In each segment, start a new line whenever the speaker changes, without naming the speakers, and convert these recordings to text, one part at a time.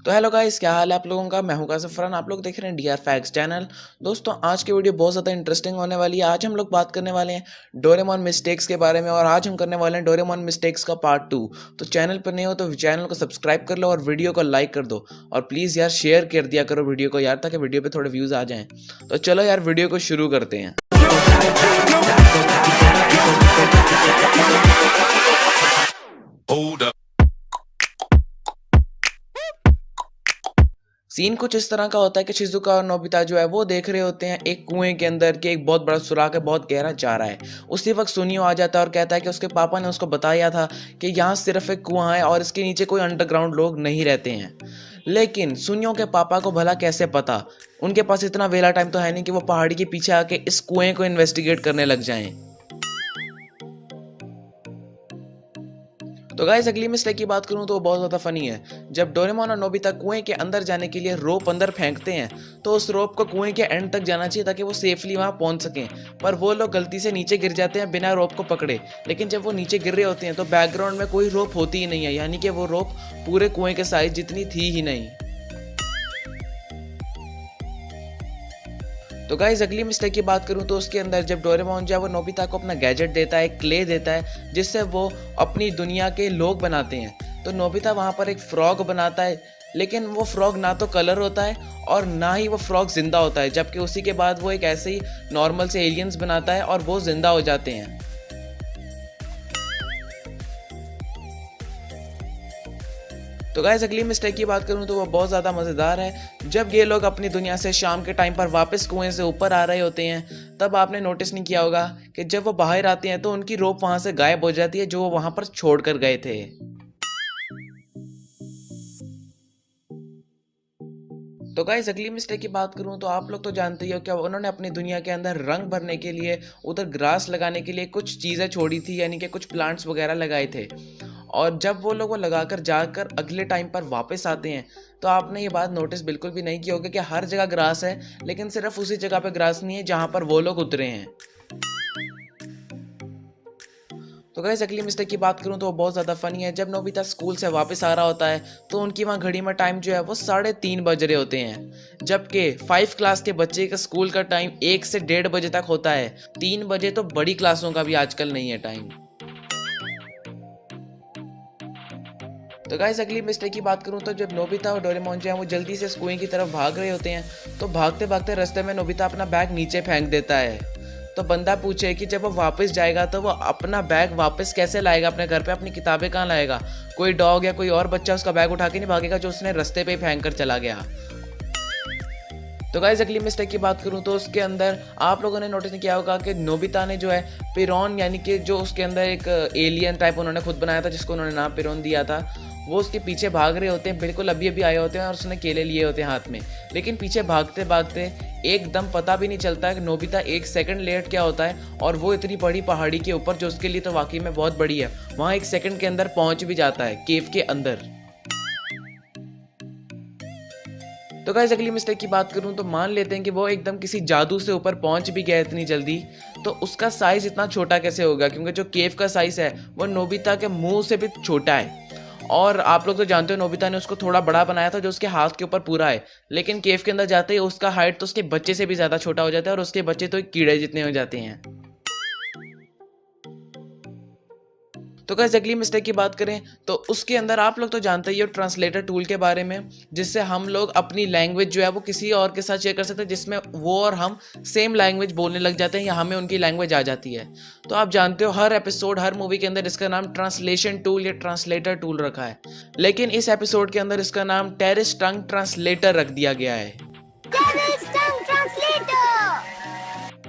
तो hello guys, क्या हाल है आप लोगों का। मैं हूं कासिफ फरहान, आप लोग देख रहे हैं डीआर फैक्ट्स चैनल। दोस्तों, आज की वीडियो बहुत ज़्यादा इंटरेस्टिंग होने वाली है। आज हम लोग बात करने वाले हैं डोरेमोन मिस्टेक्स के बारे में, और आज हम करने वाले हैं डोरेमोन मिस्टेक्स का पार्ट 2। तो चैनल पर नहीं हो तो चैनल को सब्सक्राइब कर लो और वीडियो को लाइक कर दो, और प्लीज़ यार शेयर कर दिया करो वीडियो को यार, ताकि वीडियो पर थोड़े व्यूज़ आ जाएँ। तो चलो यार वीडियो को शुरू करते हैं। सीन कुछ इस तरह का होता है कि शिजुका और नोबिता जो है वो देख रहे होते हैं एक कुएं के अंदर कि एक बहुत बड़ा सुराख है, बहुत गहरा जा रहा है। उसी वक्त सुनियो आ जाता है और कहता है कि उसके पापा ने उसको बताया था कि यहाँ सिर्फ एक कुआं है और इसके नीचे कोई अंडरग्राउंड लोग नहीं रहते हैं। लेकिन सुनियो के पापा को भला कैसे पता, उनके पास इतना वेला टाइम तो है नहीं कि वो पहाड़ी के पीछे आके इस कुएं को इन्वेस्टिगेट करने लग जाएं। तो गाइस, अगली मिस्टेक की बात करूं तो वो बहुत ज़्यादा फनी है। जब डोरेमोन और नोबिता कुएं के अंदर जाने के लिए रोप अंदर फेंकते हैं तो उस रोप को कुएं के एंड तक जाना चाहिए ताकि वो सेफली वहां पहुंच सकें, पर वो लोग गलती से नीचे गिर जाते हैं बिना रोप को पकड़े। लेकिन जब वो नीचे गिर रहे होते हैं तो बैकग्राउंड में कोई रोप होती ही नहीं है, यानी कि वो रोप पूरे कुएं के साइज जितनी थी ही नहीं। तो गाइस, अगली मिस्टेक की बात करूं तो उसके अंदर जब डोरेमोन जो है वो नोबिता को अपना गैजेट देता है, क्ले देता है, जिससे वो अपनी दुनिया के लोग बनाते हैं। तो नोबिता वहां पर एक फ्रॉग बनाता है, लेकिन वो फ्रॉग ना तो कलर होता है और ना ही वो फ्रॉग जिंदा होता है, जबकि उसी के बाद वो एक ऐसे ही नॉर्मल से एलियंस बनाता है और वो जिंदा हो जाते हैं। तो गाइस, अगली मिस्टेक की बात करूं तो वो बहुत ज़्यादा मज़ेदार है। जब ये लोग अपनी दुनिया से शाम के टाइम पर वापस कुएं से ऊपर आ रहे होते हैं, तब आपने नोटिस नहीं किया होगा कि जब वो बाहर आते हैं तो उनकी रोप वहां से गायब हो जाती है जो वो वहां पर छोड़ कर गए थे। तो गाइस, अगली मिस्टेक की बात करूं तो आप लोग तो जानते ही हो क्या उन्होंने अपनी दुनिया के अंदर रंग भरने के लिए उधर ग्रास लगाने के लिए कुछ चीज़ें छोड़ी थी, यानी कि कुछ प्लांट्स वगैरह लगाए थे। और जब वो लोग वो लगाकर जाकर अगले टाइम पर वापस आते हैं तो आपने ये बात नोटिस बिल्कुल भी नहीं की होगी कि हर जगह ग्रास है, लेकिन सिर्फ उसी जगह पे ग्रास नहीं है जहां पर वो लोग उतरे हैं। तो गाइस, अगली मिस्टेक की बात करूं तो वो बहुत ज़्यादा फनी है। जब नोबिता स्कूल से वापस आ रहा होता है तो उनकी वहाँ घड़ी में टाइम जो है वो 3:30 बज रहे होते हैं, जबकि 5 क्लास के बच्चे का स्कूल का टाइम 1 से 1:30 बजे तक होता है। 3 बजे तो बड़ी क्लासों का भी आजकल नहीं है टाइम। तो गाइस, अगली मिस्टेक की बात करूं तो जब नोबिता और डोरेमोन जो है वो जल्दी से कुएं की तरफ भाग रहे होते हैं तो भागते भागते रास्ते में नोबिता अपना बैग नीचे फेंक देता है। तो बंदा पूछे कि जब वो वापस जाएगा तो वो अपना बैग वापस कैसे लाएगा अपने घर पे, अपनी किताबें कहाँ लाएगा। कोई डॉग या कोई और बच्चा उसका बैग उठा के नहीं भागेगा जो उसने रास्ते पे ही फेंक कर चला गया। तो गाइस, अगली मिस्टेक की बात करूं तो उसके अंदर आप लोगों ने नोटिस नहीं किया होगा कि नोबिता ने जो है पिरोन, यानी कि जो उसके अंदर एक एलियन टाइप उन्होंने खुद बनाया था जिसको उन्होंने नाम पिरोन दिया था, वो उसके पीछे भाग रहे होते हैं। बिल्कुल अभी अभी आए होते हैं और उसने केले लिए होते हैं हाथ में, लेकिन पीछे भागते भागते एकदम पता भी नहीं चलता है कि नोबिता 1 सेकंड लेट क्या होता है, और वो इतनी बड़ी पहाड़ी के ऊपर जो उसके लिए तो वाकई में बहुत बड़ी है, वहाँ 1 सेकंड के अंदर पहुँच भी जाता है केव के अंदर। तो गाइस, अगली मिस्टेक की बात करूं तो मान लेते हैं कि वो एकदम किसी जादू से ऊपर पहुंच भी गया इतनी जल्दी, तो उसका साइज इतना छोटा कैसे होगा, क्योंकि जो केव का साइज है वो नोबिता के मुंह से भी छोटा है। और आप लोग तो जानते हो नोबिता ने उसको थोड़ा बड़ा बनाया था जो उसके हाथ के ऊपर पूरा है, लेकिन केव के अंदर जाते ही उसका हाइट तो उसके बच्चे से भी ज़्यादा छोटा हो जाता है और उसके बच्चे तो एक कीड़े जितने हो जाते हैं। तो गाइस, अगली मिस्टेक की बात करें तो उसके अंदर आप लोग तो जानते ही हो ट्रांसलेटर टूल के बारे में, जिससे हम लोग अपनी लैंग्वेज जो है वो किसी और के साथ शेयर कर सकते हैं, जिसमें वो और हम सेम लैंग्वेज बोलने लग जाते हैं या हमें उनकी लैंग्वेज आ जाती है। तो आप जानते हो हर एपिसोड, हर मूवी के अंदर इसका नाम ट्रांसलेशन टूल या ट्रांसलेटर टूल रखा है, लेकिन इस एपिसोड के अंदर इसका नाम टेरिस टंग ट्रांसलेटर रख दिया गया है।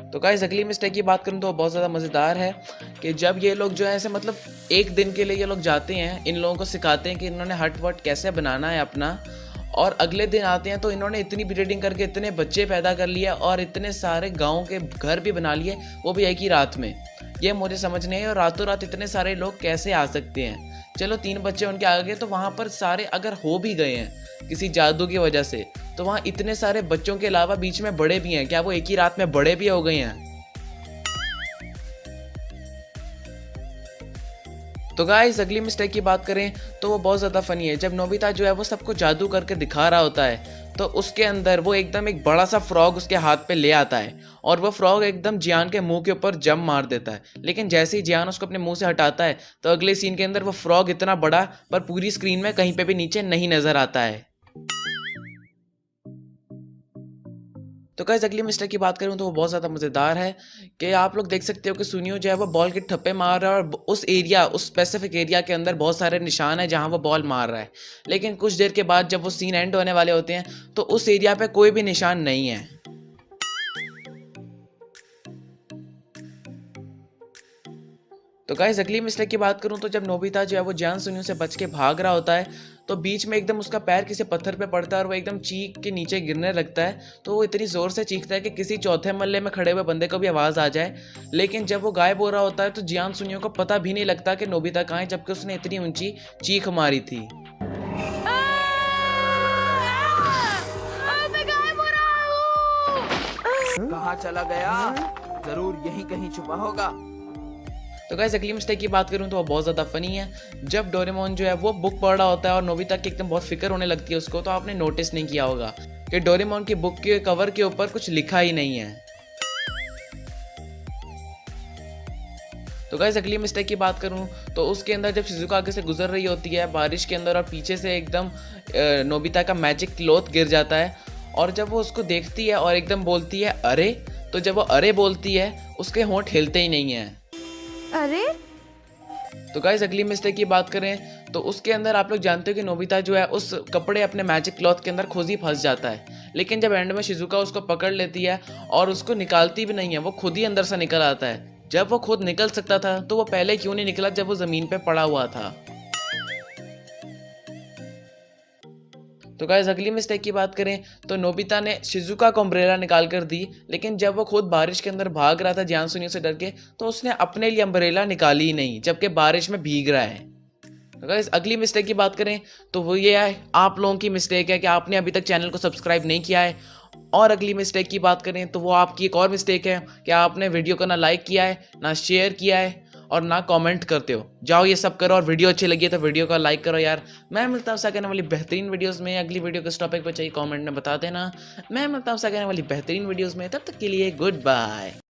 तो गाइस, अगली मिस्टेक की बात करूं तो बहुत ज़्यादा मज़ेदार है कि जब ये लोग जो है ऐसे मतलब एक दिन के लिए ये लोग जाते हैं, इन लोगों को सिखाते हैं कि इन्होंने हट वट कैसे बनाना है अपना, और अगले दिन आते हैं तो इन्होंने इतनी ब्रीडिंग करके इतने बच्चे पैदा कर लिए और इतने सारे गाँव के घर भी बना लिए, वो भी एक ही रात में। ये मुझे समझ नहीं है, और रातों रात इतने सारे लोग कैसे आ सकते हैं। चलो 3 बच्चे उनके आ गए, तो वहाँ पर सारे अगर हो भी गए हैं किसी जादू की वजह से, तो वहाँ इतने सारे बच्चों के अलावा बीच में बड़े भी हैं, क्या वो एक ही रात में बड़े भी हो गए हैं। तो गाइस अगली मिस्टेक की बात करें तो वो बहुत ज़्यादा फनी है। जब नोबिता जो है वो सबको जादू करके दिखा रहा होता है तो उसके अंदर वो एकदम एक बड़ा सा फ्रॉग उसके हाथ पे ले आता है और वो फ्रॉग एकदम जियान के मुंह के ऊपर जंप मार देता है। लेकिन जैसे ही जियान उसको अपने मुंह से हटाता है तो अगले सीन के अंदर वो फ्रॉग इतना बड़ा पर पूरी स्क्रीन में कहीं पे भी नीचे नहीं नजर आता है। तो गाइस अगली मिस्टेक की बात करूं तो वो बहुत ज़्यादा मज़ेदार है कि आप लोग देख सकते हो कि सुनियो जो है वो बॉल के ठप्पे मार रहा है और उस स्पेसिफिक एरिया के अंदर बहुत सारे निशान है जहां वो बॉल मार रहा है। लेकिन कुछ देर के बाद जब वो सीन एंड होने वाले होते हैं तो उस एरिया पे कोई भी निशान नहीं है। तो गाइस अगली मिस्टेक की बात करूं तो जब नोबिता जो है वो जियान सुनियो से बच के भाग रहा होता है तो बीच में एकदम उसका पैर किसी पत्थर पे पड़ता है और वो एकदम चीख के नीचे गिरने लगता है। तो वो इतनी ज़ोर से चीखता है कि किसी चौथे महल्ले में खड़े हुए बंदे को भी आवाज़ आ जाए। लेकिन जब वो गायब हो रहा होता है तो जियान सुनियो को पता भी नहीं लगता कि नोबिता कहाँ है, जबकि उसने इतनी ऊंची चीख मारी थी।
कहाँ चला गया? जरूर यहीं कहीं छुपा होगा।
तो गाइस अगली मिस्टेक की बात करूं तो वो बहुत ज़्यादा फनी है। जब डोरेमोन जो है वो बुक पढ़ रहा होता है और नोबिता की एकदम बहुत फिक्र होने लगती है उसको, तो आपने नोटिस नहीं किया होगा कि डोरेमोन की बुक के कवर के ऊपर कुछ लिखा ही नहीं है। तो गाइस अगली मिस्टेक की बात करूं तो उसके अंदर जब शिजुका आगे से गुजर रही होती है बारिश के अंदर और पीछे से एकदम नोबिता का मैजिक क्लॉथ गिर जाता है और जब वो उसको देखती है और एकदम बोलती है अरे, तो जब वो अरे बोलती है उसके होंठ हिलते ही नहीं है।
अरे
तो गाइस अगली मिस्टेक की बात करें तो उसके अंदर आप लोग जानते हो कि नोबिता जो है उस कपड़े अपने मैजिक क्लॉथ के अंदर खुद ही फंस जाता है। लेकिन जब एंड में शिजुका उसको पकड़ लेती है और उसको निकालती भी नहीं है, वो खुद ही अंदर से निकल आता है। जब वो खुद निकल सकता था तो वो पहले क्यों नहीं निकला जब वो जमीन पे पड़ा हुआ था। तो गाइस अगली मिस्टेक की बात करें तो नोबिता ने शिजुका को अम्ब्रेला निकाल कर दी, लेकिन जब वो खुद बारिश के अंदर भाग रहा था जियान सुनियो से डर के तो उसने अपने लिए अम्ब्रेला निकाली ही नहीं, जबकि बारिश में भीग रहा है। तो गाइस अगली मिस्टेक की बात करें तो वो ये है, आप लोगों की मिस्टेक है कि आपने अभी तक चैनल को सब्सक्राइब नहीं किया है। और अगली मिस्टेक की बात करें तो वो आपकी एक और मिस्टेक है कि आपने वीडियो को ना लाइक किया है, ना शेयर किया है और ना कमेंट करते हो। जाओ ये सब करो और वीडियो अच्छी लगी है तो वीडियो को लाइक करो यार। मैं मिलता हूँ आने वाली बेहतरीन वीडियोस में। अगली वीडियो किस टॉपिक पर चाहिए कमेंट में बता देना। मैं मिलता हूँ आने वाली बेहतरीन वीडियोस में, तब तक के लिए गुड बाय।